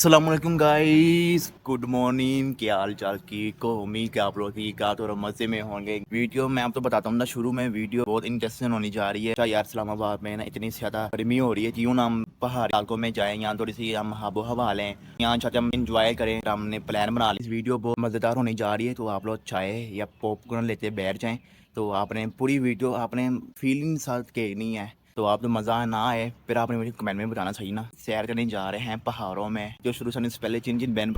अस्सलामुअलैकुम guys, good morning. क्या हाल चाल की को उम्मीद कि आप लोग ठीक ठाक और मज़े में होंगे। वीडियो मैं आपको बताता हूँ ना, शुरू में वीडियो बहुत इंटरेस्टिंग होनी जा रही है। यार इस्लामाबाद में ना इतनी ज़्यादा गर्मी हो रही है, क्यों ना हम पहाड़ी इलाकों में जाएं, यहाँ थोड़ी सी हम आबो हवा लें, यहाँ चाहते हम इंजॉय करें। हमने प्लान बना लिया, इस वीडियो बहुत मज़ेदार होने जा रही है। तो आप लोग चाय या पॉपकॉर्न लेते बैठ जाएँ। तो आपने पूरी वीडियो आपने फीलिंग साथ कहनी है। तो आप तो मज़ा ना आए फिर आपने मुझे कमेंट में बताना चाहिए ना। सैर करने जा रहे हैं पहाड़ों में, जो शुरू से पहले जिन जिन बैन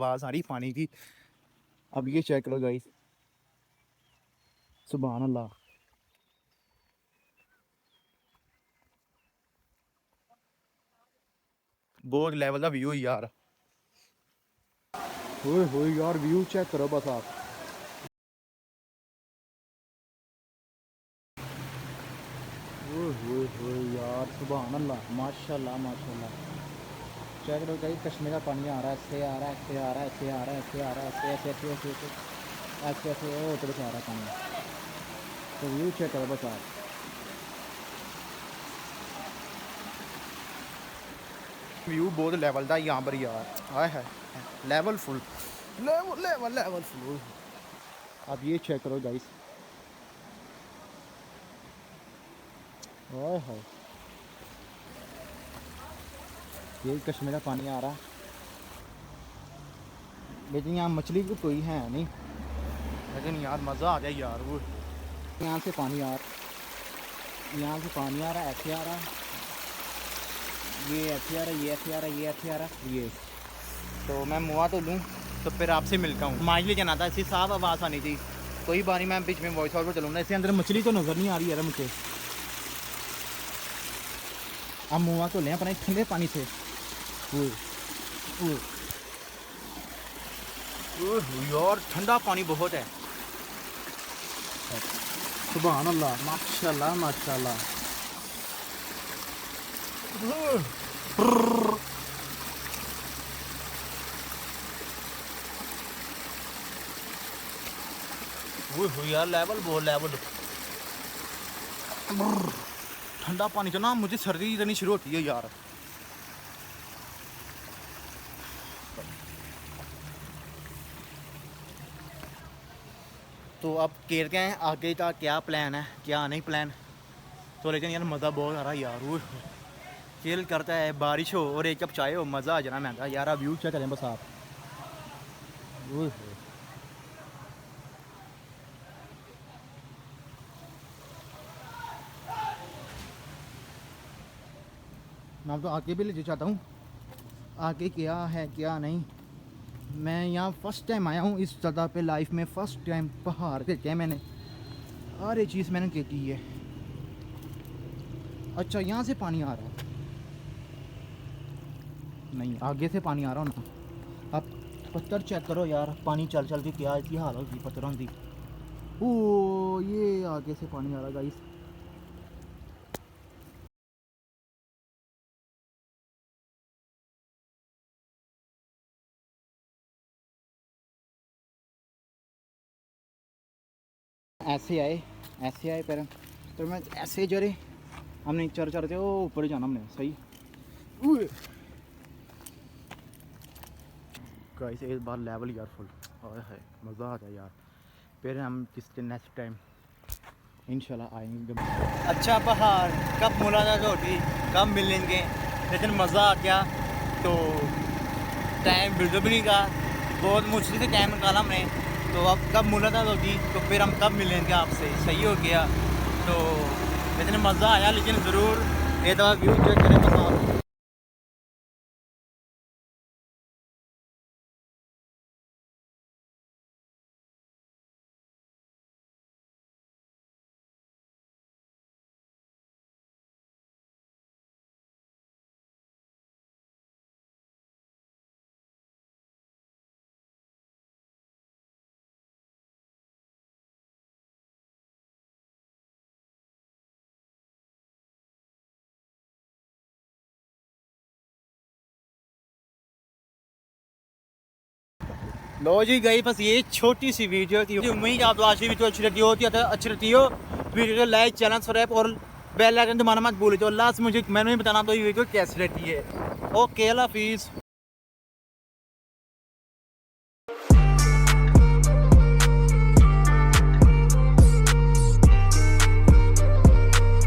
आवाज़ आ रही पानी की। अब ये चेक करो गाइस, सुभान अल्लाह। बहुत लेवल का व्यू यार, ओए यार व्यू चेक करो बस आप। ओए यार सुभान अल्लाह, माशाल्लाह माशाल्लाह। चेक करो गाइस, कश्मीर का पानी आ रहा है, ऐसे आ रहा है, ऐसे आ रहा है, ऐसे आ रहा है, ऐसे आ रहा है, ऐसे ऐसे ऐसे ऐसे ऐसे ऐसे ऐसे ओ तरह से आ रहा है पानी। तो व्यू चेक करो बस आप। व्यू बहुत लेवल था यहाँ पर यार, आए है level full, level level level full. अब ये चेक करो गाइस, ओए है ये कश्मीर का पानी आ रहा है, लेकिन यहाँ मछली तो कोई है नहीं, लेकिन यार मज़ा आ गया यार। वो यहाँ से पानी आ रहा, यहाँ से पानी आ रहा है, ऐसे आ रहा है, ये ऐसे आ रहा है, ये ऐसे आ रहा है, ये ऐसे आ रहा है, ये। तो मैं मुआ तो लूँ तो फिर आपसे मिलता हूँ। माइक लेके आना था, ऐसी साफ आवाज़ आनी थी। कोई बारी मैं बीच में वॉइस ओवर चलूँगा, इसके अंदर मछली तो नज़र नहीं आ रही है मुझे। अब मुआ तो लें अपने ठंडे पानी से। यार ठंडा पानी बहुत है, सुभान अल्लाह, माशाल्लाह माशाल्लाह। यार लेवल बहुत लेवल। ठंडा पानी तो ना मुझे सर्दी इतनी शुरू होती है यार। तो अब कहते हैं आगे का क्या प्लान है, क्या नहीं प्लान। तो लेकिन यार मज़ा बहुत आ रहा है यार, वो चिल करता है, बारिश हो और एक कप चाय हो, मज़ा आ जाना। मैं कहा यार व्यू चेक करें बस आप। मैं तो आगे भी ले चाहता हूँ, आगे क्या है क्या नहीं। मैं यहाँ फर्स्ट टाइम आया हूँ इस जगह पे, लाइफ में फ़र्स्ट टाइम पहाड़ देखे मैंने, हर एक चीज़ मैंने देखी है। अच्छा यहाँ से पानी आ रहा है, नहीं आगे से पानी आ रहा हो ना। अब पत्थर चेक करो यार, पानी चल चल के क्या इसकी हाल होगी पत्थरों की। ओ ये आगे से पानी आ रहा गाइस। ऐसे आए पर तो मैं ऐसे जरे हमने चढ़ चढ़ते वो ऊपर जाना हमने सही। गाइस इस बार लेवल यार फुल है, मज़ा आ गया यार। फिर हम किसके नेक्स्ट टाइम इंशाल्लाह आएंगे। अच्छा पहाड़ कब मुलाकात होगी, कब मिलेंगे, लेकिन मज़ा आ गया। तो टाइम बिल्कुल भी नहीं का, बहुत मुश्किल से टाइम निकाला हमने। तो अब कब मुलाकात होगी तो फिर हम कब मिलेंगे आपसे, सही हो गया। तो इतने मज़ा आया, लेकिन ज़रूर एक दफ़ा व्यू चेक करें बस आप। लो जी गई बस ये छोटी सी वीडियो थी। उम्मीद आप आज की वीडियो अच्छी लगी होती है, अच्छी लगती हो वीडियो को लाइक चैनल सब्सक्राइब और बेल आइकन दबाना मत भूलिए। तो लास्ट मुझे मैंने भी बताना तो ये वीडियो कैसी रहती है। ओके अल्लाह हाफिज़।